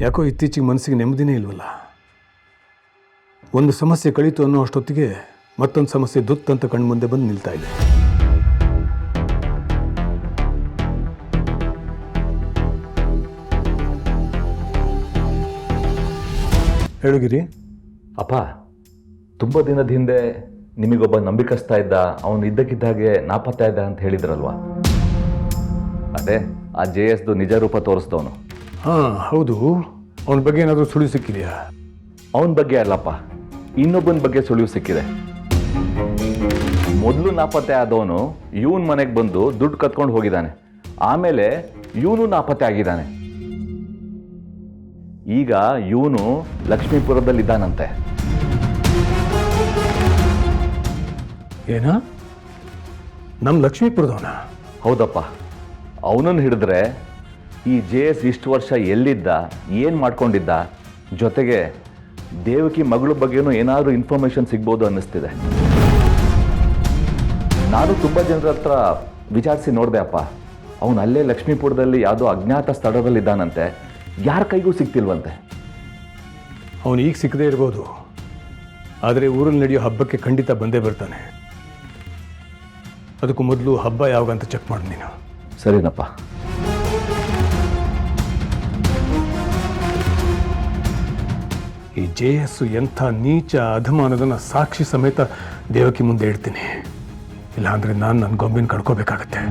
ಯಾಕೋ ಇತ್ತೀಚೆಗೆ ಮನಸ್ಸಿಗೆ ನೆಮ್ಮದಿನೇ ಇಲ್ವಲ್ಲ. ಒಂದು ಸಮಸ್ಯೆ ಕಳೀತು ಅನ್ನೋ ಅಷ್ಟೊತ್ತಿಗೆ ಮತ್ತೊಂದು ಸಮಸ್ಯೆ ದುತ್ತಂತ ಕಣ್ಮುಂದೆ ಬಂದು ನಿಲ್ತಾ ಇದೆ. ಹೇಳುಗಿರಿ. ಅಪ್ಪ, ತುಂಬ ದಿನದ ಹಿಂದೆ ನಿಮಗೊಬ್ಬ ನಂಬಿಕಸ್ತಾ ಇದ್ದ, ಅವನು ಇದ್ದಕ್ಕಿದ್ದಾಗೆ ನಾಪತ್ತೆ ಇದ್ದ ಅಂತ ಹೇಳಿದ್ರಲ್ವಾ? ಅದೇ ಆ JSದು ನಿಜ ರೂಪ ತೋರಿಸ್ದವನು. ಹಾಂ ಹೌದು. ಅವನ ಬಗ್ಗೆ ಏನಾದರೂ ಸುಳಿವು ಸಿಕ್ಕಿದೆಯಾ? ಅವನ ಬಗ್ಗೆ ಅಲ್ಲಪ್ಪ, ಇನ್ನೊಬ್ಬನ ಬಗ್ಗೆ ಸುಳಿವು ಸಿಕ್ಕಿದೆ. ಮೊದಲು ನಾಪತ್ತೆ ಆದವನು ಇವನ್ ಮನೆಗೆ ಬಂದು ದುಡ್ಡು ಕತ್ಕೊಂಡು ಹೋಗಿದ್ದಾನೆ. ಆಮೇಲೆ ಇವನು ನಾಪತ್ತೆ ಆಗಿದ್ದಾನೆ. ಈಗ ಇವನು ಲಕ್ಷ್ಮೀಪುರದಲ್ಲಿದ್ದಾನಂತೆ. ಏನ? ನಮ್ಮ ಲಕ್ಷ್ಮೀಪುರದವನ? ಹೌದಪ್ಪ. ಅವನನ್ನು ಹಿಡಿದ್ರೆ ಈ JS ಇಷ್ಟು ವರ್ಷ ಎಲ್ಲಿದ್ದ, ಏನು ಮಾಡ್ಕೊಂಡಿದ್ದ, ಜೊತೆಗೆ ದೇವಕಿ ಮಗಳ ಬಗ್ಗೆನೂ ಏನಾದರೂ ಇನ್ಫಾರ್ಮೇಷನ್ ಸಿಗ್ಬೋದು ಅನ್ನಿಸ್ತಿದೆ. ನಾನು ತುಂಬ ಜನರ ಹತ್ರ ವಿಚಾರಿಸಿ ನೋಡಿದೆ ಅಪ್ಪ. ಅವನು ಅಲ್ಲೇ ಲಕ್ಷ್ಮೀಪುರದಲ್ಲಿ ಯಾವುದೋ ಅಜ್ಞಾತ ಸ್ಥಳದಲ್ಲಿದ್ದಾನಂತೆ. ಯಾರ ಕೈಗೂ ಸಿಗ್ತಿಲ್ವಂತೆ. ಅವನು ಈಗ ಸಿಕ್ಕದೇ ಇರ್ಬೋದು, ಆದರೆ ಊರಲ್ಲಿ ನಡೆಯೋ ಹಬ್ಬಕ್ಕೆ ಖಂಡಿತ ಬಂದೇ ಬರ್ತಾನೆ. ಅದಕ್ಕೂ ಮೊದಲು ಹಬ್ಬ ಯಾವಾಗಂತ ಚೆಕ್ ಮಾಡಿ ನೀನು. ಸರಿನಪ್ಪ. ಈ JS ಎಂಥ ನೀಚ ಅಧಮಾನದನ್ನ ಸಾಕ್ಷಿ ಸಮೇತ ದೇವಕಿ ಮುಂದೆ ಇಡ್ತೀನಿ. ಇಲ್ಲಾಂದ್ರೆ ನಾನು ನನ್ನ ಗೊಂಬಿನ ಕಳ್ಕೋಬೇಕಾಗತ್ತೆ.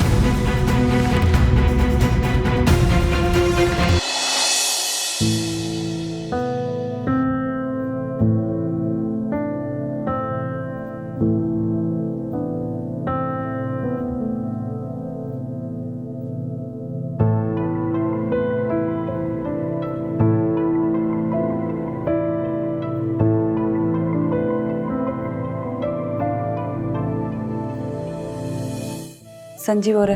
ಸಂಜೀವ್ ಅವರೇ,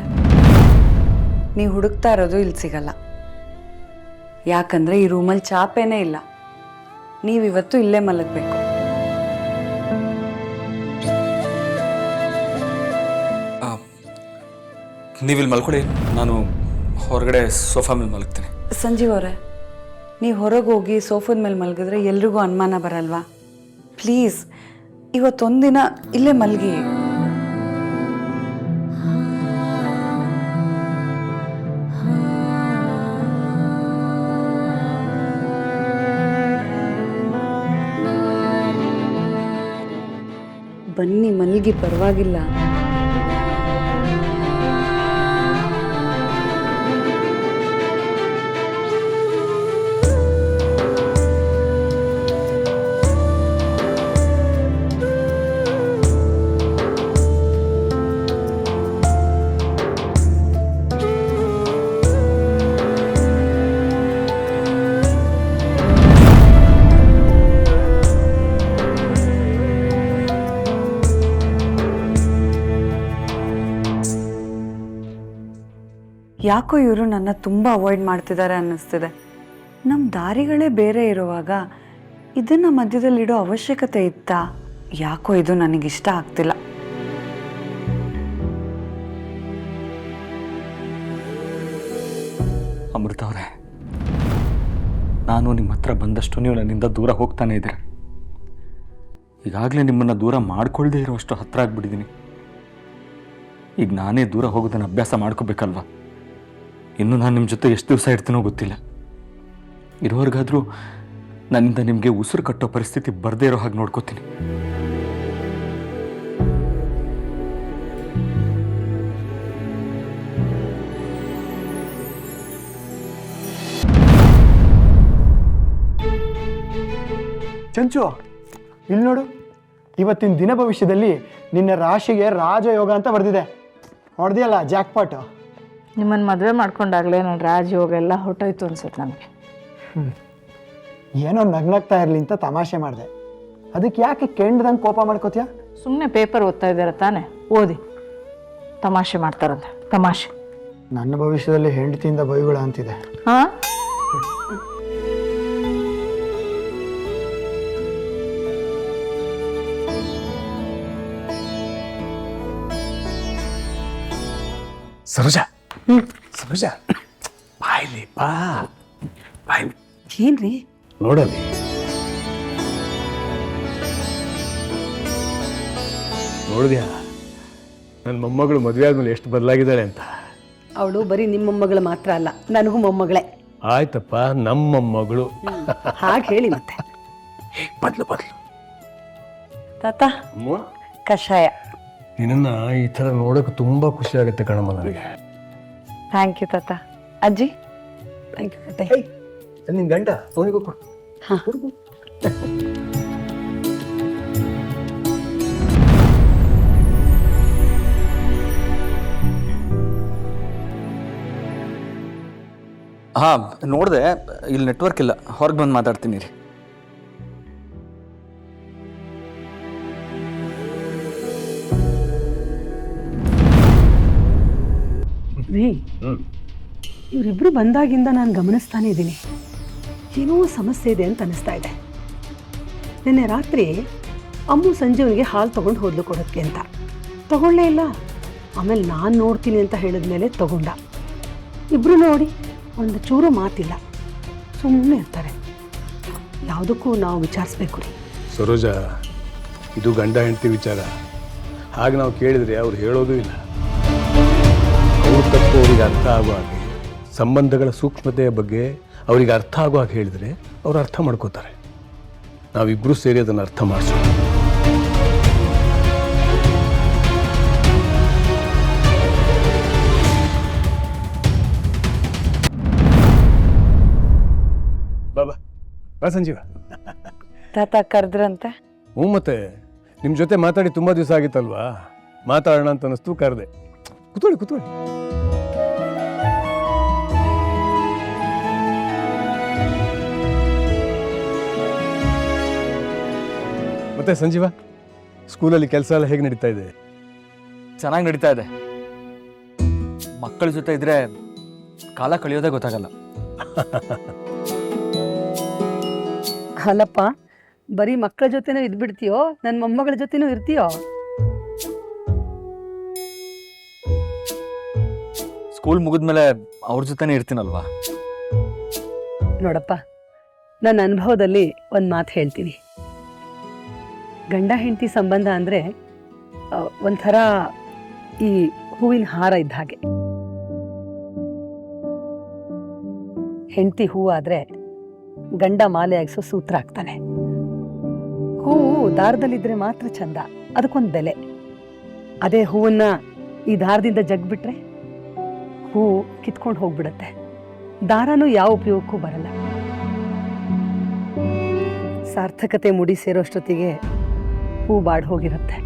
ನೀವು ಹುಡುಕ್ತಾ ಇರೋದು ಇಲ್ಲಿ ಸಿಗಲ್ಲ. ಯಾಕಂದರೆ ಈ ರೂಮಲ್ಲಿ ಚಾಪೇನೇ ಇಲ್ಲ. ನೀವಿವತ್ತು ಇಲ್ಲೇ ಮಲಗಬೇಕು. ನೀವಿಲ್ಲಿ ಮಲ್ಕೊಳ್ಳಿ, ನಾನು ಹೊರಗಡೆ ಸೋಫಾ ಮೇಲೆ ಮಲಗ್ತೀನಿ. ಸಂಜೀವ್ ಅವರೇ, ನೀವು ಹೊರಗೆ ಹೋಗಿ ಸೋಫಾದ ಮೇಲೆ ಮಲಗಿದ್ರೆ ಎಲ್ರಿಗೂ ಅನುಮಾನ ಬರಲ್ವಾ? ಪ್ಲೀಸ್ ಇವತ್ತೊಂದಿನ ಇಲ್ಲೇ ಮಲಗಿ. ಬನ್ನಿ ಮಲಗಿ, ಪರವಾಗಿಲ್ಲ. ಯಾಕೋ ಇವರು ನನ್ನ ತುಂಬ ಅವಾಯ್ಡ್ ಮಾಡ್ತಿದ್ದಾರೆ ಅನ್ನಿಸ್ತಿದೆ. ನಮ್ಮ ದಾರಿಗಳೇ ಬೇರೆ ಇರುವಾಗ ಇದನ್ನು ಮಧ್ಯದಲ್ಲಿಡೋ ಅವಶ್ಯಕತೆ ಇತ್ತಾ? ಯಾಕೋ ಇದು ನನಗಿಷ್ಟ ಆಗ್ತಿಲ್ಲ. ಅಮೃತ ಅವರೇ, ನಾನು ನಿಮ್ಮ ಹತ್ರ ಬಂದಷ್ಟು ನೀವು ನನ್ನಿಂದ ದೂರ ಹೋಗ್ತಾನೆ ಇದ್ದೀರ. ಈಗಾಗಲೇ ನಿಮ್ಮನ್ನು ದೂರ ಮಾಡ್ಕೊಳ್ದೇ ಇರೋಷ್ಟು ಹತ್ರ ಆಗ್ಬಿಟ್ಟಿದ್ದೀನಿ. ಈಗ ನಾನೇ ದೂರ ಹೋಗೋದನ್ನು ಅಭ್ಯಾಸ ಮಾಡ್ಕೋಬೇಕಲ್ವ? ಇನ್ನು ನಾನು ನಿಮ್ಮ ಜೊತೆ ಎಷ್ಟು ದಿವಸ ಇರ್ತೀನೋ ಗೊತ್ತಿಲ್ಲ. ಇರೋವರೆಗಾದರೂ ನನ್ನಿಂದ ನಿಮಗೆ ಉಸಿರು ಕಟ್ಟೋ ಪರಿಸ್ಥಿತಿ ಬರದೇ ಇರೋ ಹಾಗೆ ನೋಡ್ಕೋತೀನಿ. ಚಂಚು, ಇಲ್ಲಿ ನೋಡು. ಇವತ್ತಿನ ದಿನ ಭವಿಷ್ಯದಲ್ಲಿ ನಿನ್ನ ರಾಶಿಗೆ ರಾಜಯೋಗ ಅಂತ ಬರೆದಿದೆ. ಹೊಡೆದಿಯಲ್ಲ ಜಾಕ್ಪಾಟ್. ನಿಮ್ಮನ್ನು ಮದುವೆ ಮಾಡ್ಕೊಂಡಾಗಲೇ ನನ್ನ ರಾಜಯೋಗ ಎಲ್ಲ ಹೊಟ್ಟೋಯ್ತು ಅನ್ಸುತ್ತೆ ನನಗೆ. ಏನೋ ನಗ್ನಗ್ತಾ ಇರಲಿ ಅಂತ ತಮಾಷೆ ಮಾಡಿದೆ. ಅದಕ್ಕೆ ಯಾಕೆ ಕೆಂಡ್ದಂಗೆ ಕೋಪ ಮಾಡ್ಕೋತೀಯ? ಸುಮ್ಮನೆ ಪೇಪರ್ ಓದ್ತಾ ಇದ್ದಾರೆ ತಾನೆ, ಓದಿ. ತಮಾಷೆ ಮಾಡ್ತಾರಂತೆ, ತಮಾಷೆ. ನನ್ನ ಭವಿಷ್ಯದಲ್ಲಿ ಹೆಂಡತಿಯಿಂದ ಬೈಗುಳ ಅಂತಿದೆ. ಹಾಂ, ಸರೋಜ, ಸರೋಜ, ಬಾಯ್ಲಿ ಬಾ, ಬಾಯ್ಲಿ. ಏನ್ರಿ? ನೋಡಲಿ. ನೋಡಿದ್ಯಾ ನನ್ನ ಮೊಮ್ಮಗಳು ಮದುವೆ ಆದ್ಮೇಲೆ ಎಷ್ಟು ಬದಲಾಗಿದ್ದಾಳೆ ಅಂತ? ಅವಳು ಬರೀ ನಿಮ್ಮ ಮೊಮ್ಮಗಳು ಮಾತ್ರ ಅಲ್ಲ, ನನಗೂ ಮೊಮ್ಮಗಳೇ. ಆಯ್ತಪ್ಪ, ನಮ್ಮ ಮೊಮ್ಮಗಳು. ಹಾಗೆ ಹೇಳಿ ಮತ್ತೆ. ಬದ್ಲು ತಾತ ಕಷಾಯ. ನಿನ್ನ ಈ ಥರ ನೋಡೋಕೆ ತುಂಬ ಖುಷಿ ಆಗುತ್ತೆ ಕಣಮ್ಮ ನನಗೆ. ಥ್ಯಾಂಕ್ ಯು ತಾತ. ಅಜ್ಜಿ ಥ್ಯಾಂಕ್ ಯು. ನಿನ್ನ ಗಂಡ ಅವನಿಗೂ ಕೊಡು. ಹಾಂ ನೋಡಿದೆ, ಇಲ್ಲಿ ನೆಟ್ವರ್ಕ್ ಇಲ್ಲ, ಹೊರಗೆ ಬಂದು ಮಾತಾಡ್ತೀನಿ ರೀ. ರೀ, ಇವರಿಬ್ರು ಬಂದಾಗಿಂದ ನಾನು ಗಮನಿಸ್ತಾನೆ ಇದ್ದೀನಿ, ಏನೋ ಸಮಸ್ಯೆ ಇದೆ ಅಂತ ಅನಿಸ್ತಾ ಇದೆ. ನಿನ್ನೆ ರಾತ್ರಿ ಅಮ್ಮು ಸಂಜೀವನಿಗೆ ಹಾಲು ತೊಗೊಂಡು ಹೋದ್ಲು ಕೊಡೋಕ್ಕೆ ಅಂತ, ತಗೊಳ್ಳೇ ಇಲ್ಲ. ಆಮೇಲೆ ನಾನು ನೋಡ್ತೀನಿ ಅಂತ ಹೇಳಿದ್ಮೇಲೆ ತಗೊಂಡ. ಇಬ್ಬರು ನೋಡಿ ಒಂದು ಚೂರು ಮಾತಿಲ್ಲ, ಸುಮ್ಮನೆ ಇರ್ತಾರೆ. ಯಾವುದಕ್ಕೂ ನಾವು ವಿಚಾರಿಸ್ಬೇಕು ರೀ. ಸರೋಜ, ಇದು ಗಂಡ ಹೆಂಡತಿ ವಿಚಾರ. ಹಾಗೆ ನಾವು ಕೇಳಿದರೆ ಅವ್ರು ಹೇಳೋದು ಇಲ್ಲ. ಅವ್ರ ತಪ್ಪು ಅವ್ರಿಗೆ ಅರ್ಥ ಆಗೋ ಹಾಗೆ, ಸಂಬಂಧಗಳ ಸೂಕ್ಷ್ಮತೆಯ ಬಗ್ಗೆ ಅವರಿಗೆ ಅರ್ಥ ಆಗೋ ಹಾಗೆ ಹೇಳಿದರೆ ಅವ್ರು ಅರ್ಥ ಮಾಡ್ಕೋತಾರೆ. ನಾವಿಬ್ಬರೂ ಸೇರಿ ಅದನ್ನು ಅರ್ಥ ಮಾಡಿಸೋಣ. ಬಾಬಾ ಬಾ ಸಂಜೀವ. ತಾತ ಕರೆದ್ರಂತೆ? ಹ್ಞೂ, ಮತ್ತೆ ನಿಮ್ಮ ಜೊತೆ ಮಾತಾಡಿ ತುಂಬ ದಿವಸ ಆಗಿತ್ತಲ್ವಾ, ಮಾತಾಡೋಣ ಅಂತ ಅನ್ನಿಸ್ತು, ಕರೆದೆ. ಕೂತ್ಕೊಳ್ಳಿ. ಮತ್ತೆ ಸಂಜೀವ, ಸ್ಕೂಲಲ್ಲಿ ಕೆಲಸ ಎಲ್ಲ ಹೇಗೆ ನಡೀತಾ ಇದೆ? ಚೆನ್ನಾಗಿ ನಡೀತಾ ಇದೆ. ಮಕ್ಕಳ ಜೊತೆ ಇದ್ರೆ ಕಾಲ ಕಳೆಯೋದೇ ಗೊತ್ತಾಗಲ್ಲ. ಅಲ್ಲಪ್ಪ, ಬರೀ ಮಕ್ಕಳ ಜೊತೆನೂ ಇದ್ಬಿಡ್ತೀಯೋ, ನನ್ನ ಮೊಮ್ಮಗಳ ಜೊತೆನೂ ಇರ್ತೀಯೋ? ಸ್ಕೂಲ್ ಮುಗಿದ್ಮೇಲೆ ಅವ್ರ ಜೊತೆನೇ ಇರ್ತೀನಲ್ವಾ. ನೋಡಪ್ಪ, ನನ್ನ ಅನುಭವದಲ್ಲಿ ಒಂದು ಮಾತು ಹೇಳ್ತೀನಿ. ಗಂಡ ಹೆಂಡತಿ ಸಂಬಂಧ ಅಂದರೆ ಒಂಥರ ಈ ಹೂವಿನ ಹಾರ ಇದ್ದ ಹಾಗೆ. ಹೆಂಡತಿ ಹೂವಾದರೆ ಗಂಡ ಮಾಲೆ ಆಗಿಸೋ ಸೂತ್ರ ಆಗ್ತಾನೆ. ಹೂವು ದಾರದಲ್ಲಿದ್ದರೆ ಮಾತ್ರ ಚಂದ, ಅದಕ್ಕೊಂದು ಬೆಲೆ. ಅದೇ ಹೂವನ್ನ ಈ ದಾರದಿಂದ ಜಗ್ಬಿಟ್ರೆ ಹೂವು ಕಿತ್ಕೊಂಡು ಹೋಗ್ಬಿಡುತ್ತೆ, ದಾರನೂ ಯಾವ ಉಪಯೋಗಕ್ಕೂ ಬರಲ್ಲ. ಸಾರ್ಥಕತೆ ಮುಡಿ ಸೇರೋಷ್ಟೊತ್ತಿಗೆ ಹೂ ಬಾಡ್ ಹೋಗಿರುತ್ತೆ.